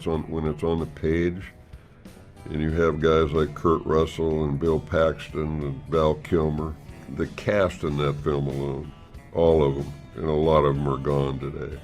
when it's on the page, and you have guys like Kurt Russell and Bill Paxton and Val Kilmer. The cast in that film alone, all of them, and a lot of them are gone today.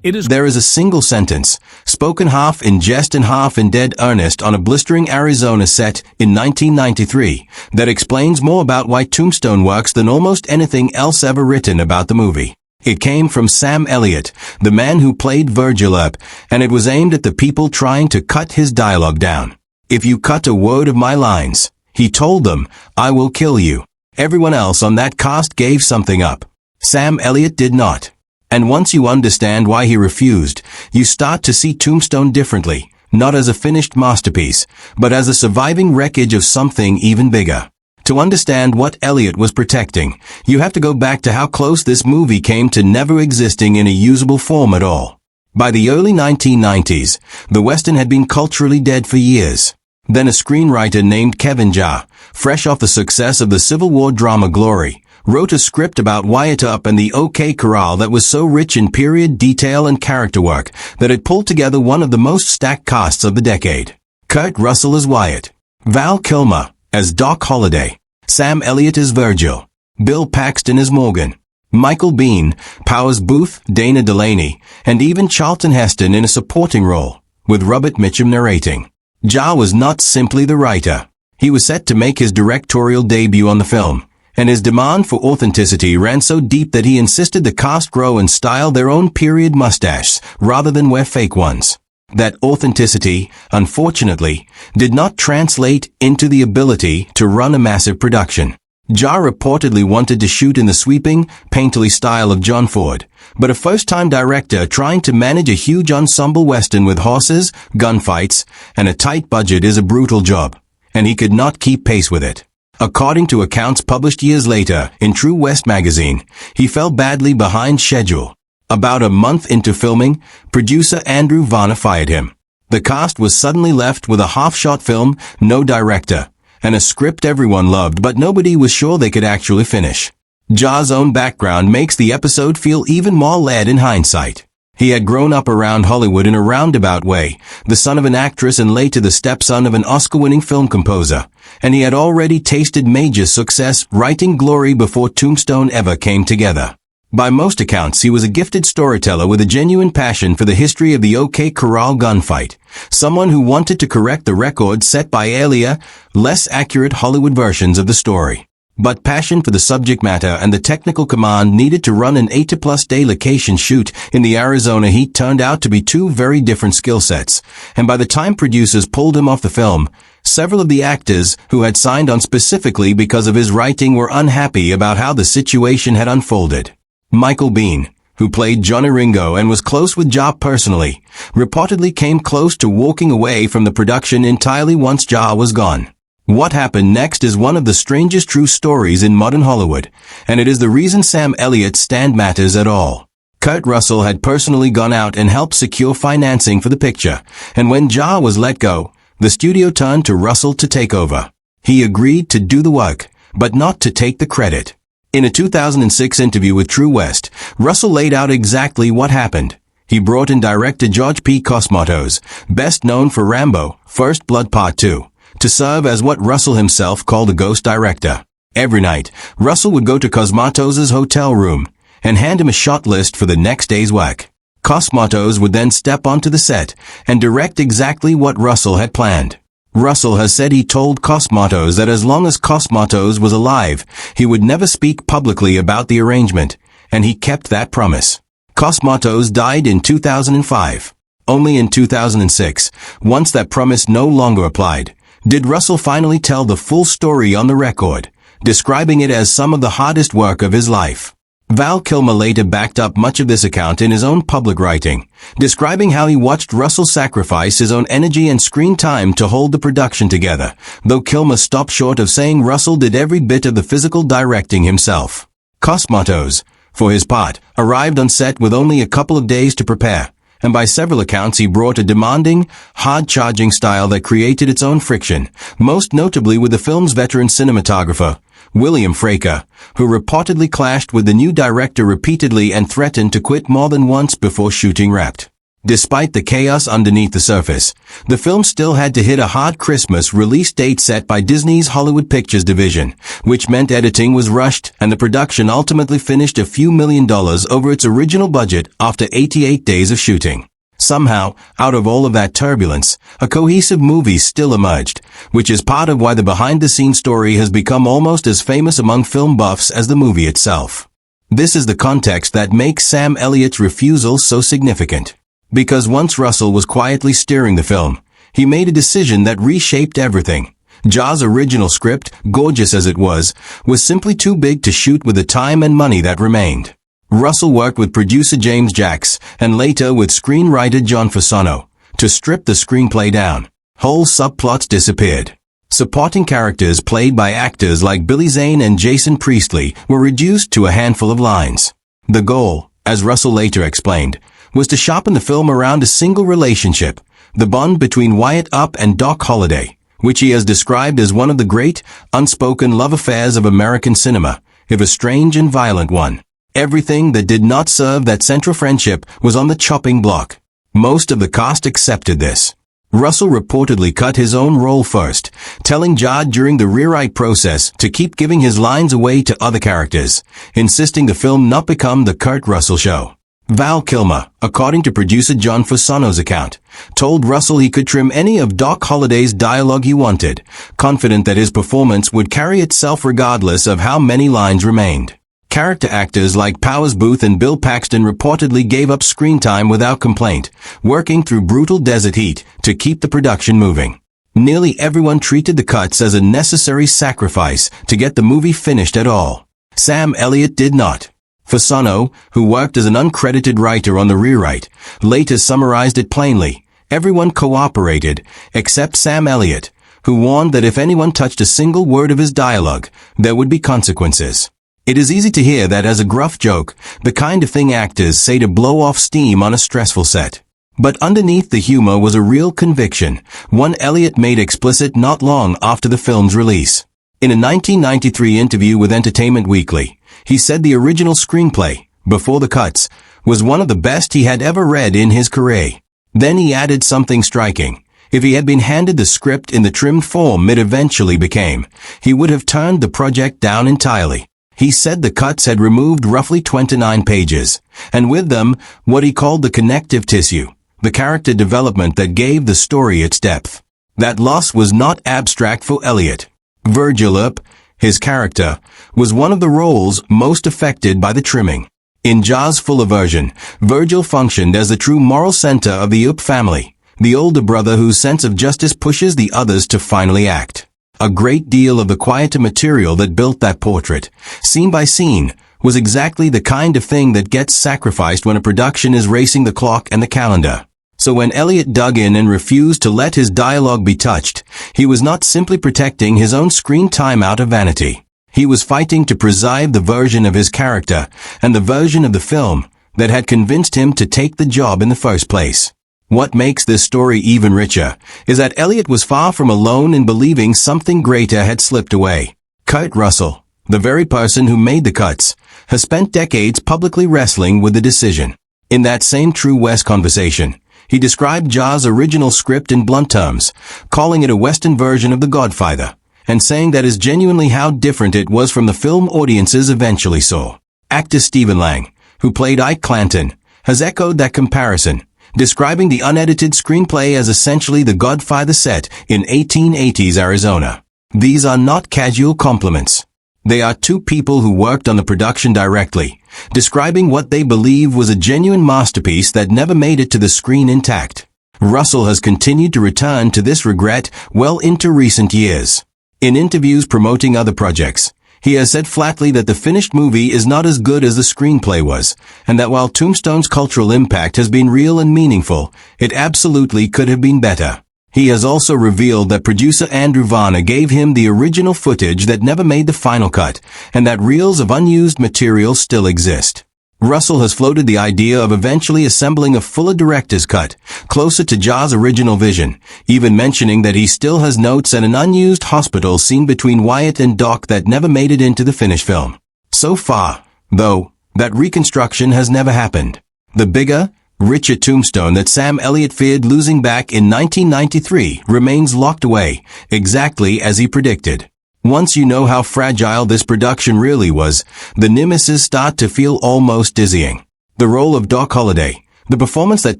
There is a single sentence, spoken half in jest and half in dead earnest on a blistering Arizona set in 1993, that explains more about why Tombstone works than almost anything else ever written about the movie. It came from Sam Elliott, the man who played Virgil Earp, and it was aimed at the people trying to cut his dialogue down. "If you cut a word of my lines," he told them, "I will kill you." Everyone else on that cast gave something up. Sam Elliott did not. And once you understand why he refused, you start to see Tombstone differently, not as a finished masterpiece, but as a surviving wreckage of something even bigger. To understand what Elliott was protecting, you have to go back to how close this movie came to never existing in a usable form at all. By the early 1990s, the Western had been culturally dead for years. Then a screenwriter named Kevin Jarre, fresh off the success of the Civil War drama Glory, wrote a script about Wyatt Earp and the OK Corral that was so rich in period detail and character work that it pulled together one of the most stacked casts of the decade. Kurt Russell as Wyatt, Val Kilmer as Doc Holliday, Sam Elliott as Virgil, Bill Paxton as Morgan, Michael Biehn, Powers Booth, Dana Delaney, and even Charlton Heston in a supporting role, with Robert Mitchum narrating. Jarre was not simply the writer. He was set to make his directorial debut on the film, and his demand for authenticity ran so deep that he insisted the cast grow and style their own period mustaches rather than wear fake ones. That authenticity, unfortunately, did not translate into the ability to run a massive production. Jarre reportedly wanted to shoot in the sweeping, painterly style of John Ford, but a first-time director trying to manage a huge ensemble western with horses, gunfights, and a tight budget is a brutal job, and he could not keep pace with it. According to accounts published years later in True West magazine, he fell badly behind schedule. About a month into filming, producer Andrew Varner fired him. The cast was suddenly left with a half-shot film, no director, and a script everyone loved but nobody was sure they could actually finish. Jarre's own background makes the episode feel even more lead in hindsight. He had grown up around Hollywood in a roundabout way, the son of an actress and later the stepson of an Oscar-winning film composer, and he had already tasted major success writing Glory before Tombstone ever came together. By most accounts, he was a gifted storyteller with a genuine passion for the history of the OK Corral gunfight, someone who wanted to correct the record set by earlier, less accurate Hollywood versions of the story. But passion for the subject matter and the technical command needed to run an 8-plus-day location shoot in the Arizona heat turned out to be two very different skill sets, and by the time producers pulled him off the film, several of the actors who had signed on specifically because of his writing were unhappy about how the situation had unfolded. Michael Biehn, who played Johnny Ringo and was close with Jarre personally, reportedly came close to walking away from the production entirely once Jarre was gone. What happened next is one of the strangest true stories in modern Hollywood, and it is the reason Sam Elliott's stand matters at all. Kurt Russell had personally gone out and helped secure financing for the picture, and when Jarre was let go, the studio turned to Russell to take over. He agreed to do the work, but not to take the credit. In a 2006 interview with True West, Russell laid out exactly what happened. He brought in director George P. Cosmatos, best known for Rambo, First Blood Part 2, to serve as what Russell himself called a ghost director. Every night, Russell would go to Cosmatos' hotel room and hand him a shot list for the next day's work. Cosmatos would then step onto the set and direct exactly what Russell had planned. Russell has said he told Cosmatos that as long as Cosmatos was alive, he would never speak publicly about the arrangement, and he kept that promise. Cosmatos died in 2005. Only in 2006, once that promise no longer applied, did Russell finally tell the full story on the record, describing it as some of the hardest work of his life. Val Kilmer later backed up much of this account in his own public writing, describing how he watched Russell sacrifice his own energy and screen time to hold the production together, though Kilmer stopped short of saying Russell did every bit of the physical directing himself. Cosmatos, for his part, arrived on set with only a couple of days to prepare, and by several accounts he brought a demanding, hard-charging style that created its own friction, most notably with the film's veteran cinematographer, William Fraker, who reportedly clashed with the new director repeatedly and threatened to quit more than once before shooting wrapped. Despite the chaos underneath the surface, the film still had to hit a hard Christmas release date set by Disney's Hollywood Pictures division, which meant editing was rushed and the production ultimately finished a few $1 million over its original budget after 88 days of shooting. Somehow, out of all of that turbulence, a cohesive movie still emerged, which is part of why the behind-the-scenes story has become almost as famous among film buffs as the movie itself. This is the context that makes Sam Elliott's refusal so significant. Because once Russell was quietly steering the film, he made a decision that reshaped everything. Jaws' original script, gorgeous as it was simply too big to shoot with the time and money that remained. Russell worked with producer James Jacks, and later with screenwriter John Fasano, to strip the screenplay down. Whole subplots disappeared. Supporting characters played by actors like Billy Zane and Jason Priestley were reduced to a handful of lines. The goal, as Russell later explained, was to sharpen the film around a single relationship, the bond between Wyatt Earp and Doc Holliday, which he has described as one of the great, unspoken love affairs of American cinema, if a strange and violent one. Everything that did not serve that central friendship was on the chopping block. Most of the cast accepted this. Russell reportedly cut his own role first, telling Jod during the rewrite process to keep giving his lines away to other characters, insisting the film not become the Kurt Russell show. Val Kilmer, according to producer John Fasano's account, told Russell he could trim any of Doc Holliday's dialogue he wanted, confident that his performance would carry itself regardless of how many lines remained. Character actors like Powers Booth and Bill Paxton reportedly gave up screen time without complaint, working through brutal desert heat to keep the production moving. Nearly everyone treated the cuts as a necessary sacrifice to get the movie finished at all. Sam Elliott did not. Fasano, who worked as an uncredited writer on the rewrite, later summarized it plainly. Everyone cooperated, except Sam Elliott, who warned that if anyone touched a single word of his dialogue, there would be consequences. It is easy to hear that as a gruff joke, the kind of thing actors say to blow off steam on a stressful set. But underneath the humor was a real conviction, one Elliott made explicit not long after the film's release. In a 1993 interview with Entertainment Weekly, he said the original screenplay, before the cuts, was one of the best he had ever read in his career. Then he added something striking. If he had been handed the script in the trimmed form it eventually became, he would have turned the project down entirely. He said the cuts had removed roughly 29 pages, and with them, what he called the connective tissue, the character development that gave the story its depth. That loss was not abstract for Elliott. Virgil Earp, his character, was one of the roles most affected by the trimming. In Jaws' fuller version, Virgil functioned as the true moral center of the Earp family, the older brother whose sense of justice pushes the others to finally act. A great deal of the quieter material that built that portrait, scene by scene, was exactly the kind of thing that gets sacrificed when a production is racing the clock and the calendar. So when Elliott dug in and refused to let his dialogue be touched, he was not simply protecting his own screen time out of vanity. He was fighting to preserve the version of his character and the version of the film that had convinced him to take the job in the first place. What makes this story even richer is that Elliott was far from alone in believing something greater had slipped away. Kurt Russell, the very person who made the cuts, has spent decades publicly wrestling with the decision. In that same True West conversation, he described Jaws' original script in blunt terms, calling it a Western version of The Godfather, and saying that is genuinely how different it was from the film audiences eventually saw. Actor Stephen Lang, who played Ike Clanton, has echoed that comparison, describing the unedited screenplay as essentially The Godfather set in 1880s Arizona. These are not casual compliments. They are two people who worked on the production directly, describing what they believe was a genuine masterpiece that never made it to the screen intact. Russell has continued to return to this regret well into recent years. In interviews promoting other projects, he has said flatly that the finished movie is not as good as the screenplay was, and that while Tombstone's cultural impact has been real and meaningful, it absolutely could have been better. He has also revealed that producer Andrew Varner gave him the original footage that never made the final cut, and that reels of unused material still exist. Russell has floated the idea of eventually assembling a fuller director's cut, closer to Jaws' original vision, even mentioning that he still has notes at an unused hospital scene between Wyatt and Doc that never made it into the finished film. So far, though, that reconstruction has never happened. The bigger, Richard Tombstone that Sam Elliott feared losing back in 1993 remains locked away, exactly as he predicted. Once you know how fragile this production really was, the nemesis start to feel almost dizzying. The role of Doc Holliday, the performance that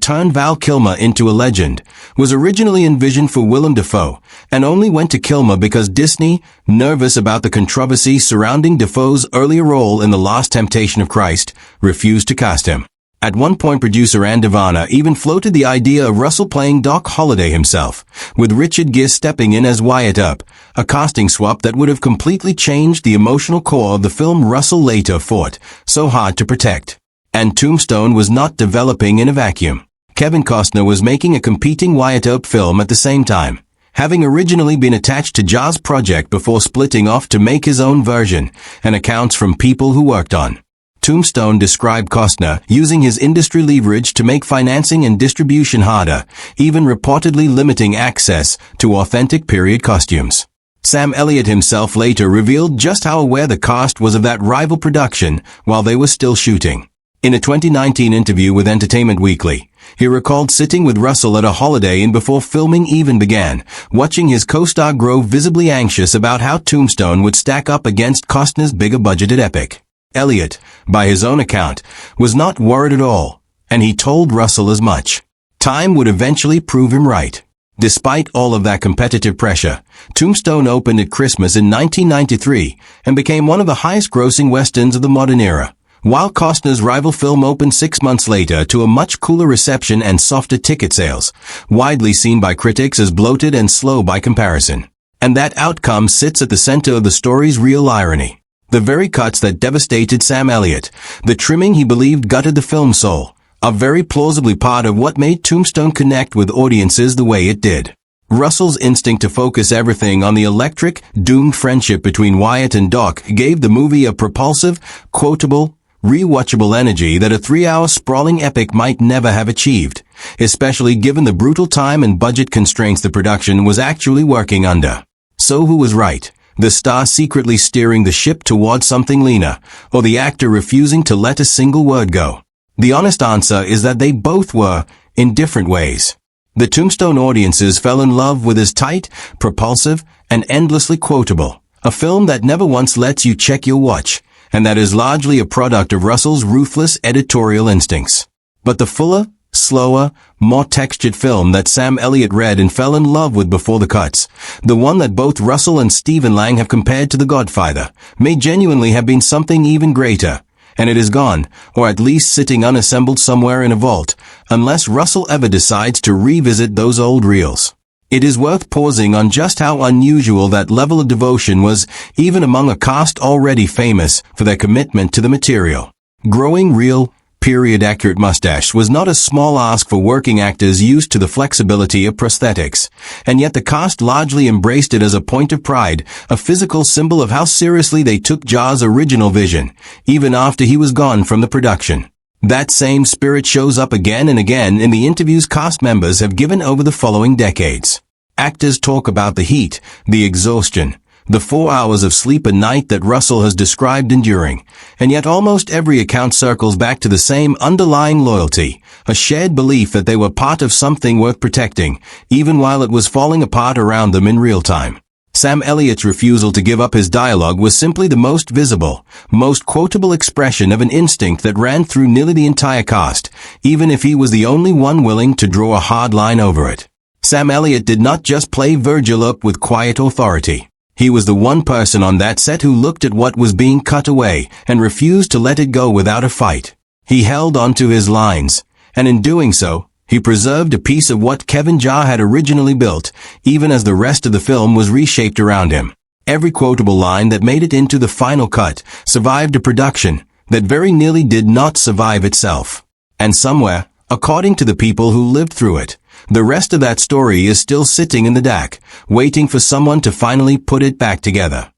turned Val Kilmer into a legend, was originally envisioned for Willem Dafoe, and only went to Kilmer because Disney, nervous about the controversy surrounding Dafoe's earlier role in The Last Temptation of Christ, refused to cast him. At one point, producer Ann Devana even floated the idea of Russell playing Doc Holliday himself, with Richard Gere stepping in as Wyatt Earp, a casting swap that would have completely changed the emotional core of the film Russell later fought so hard to protect. And Tombstone was not developing in a vacuum. Kevin Costner was making a competing Wyatt Earp film at the same time, having originally been attached to Jaws' project before splitting off to make his own version, and accounts from people who worked on Tombstone described Costner using his industry leverage to make financing and distribution harder, even reportedly limiting access to authentic period costumes. Sam Elliott himself later revealed just how aware the cast was of that rival production while they were still shooting. In a 2019 interview with Entertainment Weekly, he recalled sitting with Russell at a Holiday Inn before filming even began, watching his co-star grow visibly anxious about how Tombstone would stack up against Costner's bigger budgeted epic. Elliott, by his own account, was not worried at all, and he told Russell as much. Time would eventually prove him right. Despite all of that competitive pressure, Tombstone opened at Christmas in 1993 and became one of the highest-grossing westerns of the modern era, while Costner's rival film opened 6 months later to a much cooler reception and softer ticket sales, widely seen by critics as bloated and slow by comparison. And that outcome sits at the center of the story's real irony. The very cuts that devastated Sam Elliott, the trimming he believed gutted the film's soul, are very plausibly part of what made Tombstone connect with audiences the way it did. Russell's instinct to focus everything on the electric, doomed friendship between Wyatt and Doc gave the movie a propulsive, quotable, rewatchable energy that a 3-hour sprawling epic might never have achieved, especially given the brutal time and budget constraints the production was actually working under. So who was right? The star secretly steering the ship towards something leaner, or the actor refusing to let a single word go? The honest answer is that they both were, in different ways. The Tombstone audiences fell in love with his tight, propulsive, and endlessly quotable, a film that never once lets you check your watch, and that is largely a product of Russell's ruthless editorial instincts. But the fuller, slower, more textured film that Sam Elliott read and fell in love with before the cuts, the one that both Russell and Stephen Lang have compared to The Godfather, may genuinely have been something even greater, and it is gone, or at least sitting unassembled somewhere in a vault, unless Russell ever decides to revisit those old reels. It is worth pausing on just how unusual that level of devotion was, even among a cast already famous for their commitment to the material. Growing real, period-accurate mustache was not a small ask for working actors used to the flexibility of prosthetics, and yet the cast largely embraced it as a point of pride, a physical symbol of how seriously they took Jaws' original vision, even after he was gone from the production. That same spirit shows up again and again in the interviews cast members have given over the following decades. Actors talk about the heat, the exhaustion, the 4 hours of sleep a night that Russell has described enduring, and yet almost every account circles back to the same underlying loyalty, a shared belief that they were part of something worth protecting, even while it was falling apart around them in real time. Sam Elliott's refusal to give up his dialogue was simply the most visible, most quotable expression of an instinct that ran through nearly the entire cast, even if he was the only one willing to draw a hard line over it. Sam Elliott did not just play Virgil Earp with quiet authority. He was the one person on that set who looked at what was being cut away and refused to let it go without a fight. He held onto his lines, and in doing so, he preserved a piece of what Kevin Jarre had originally built, even as the rest of the film was reshaped around him. Every quotable line that made it into the final cut survived a production that very nearly did not survive itself. And somewhere, according to the people who lived through it, the rest of that story is still sitting in the DAC, waiting for someone to finally put it back together.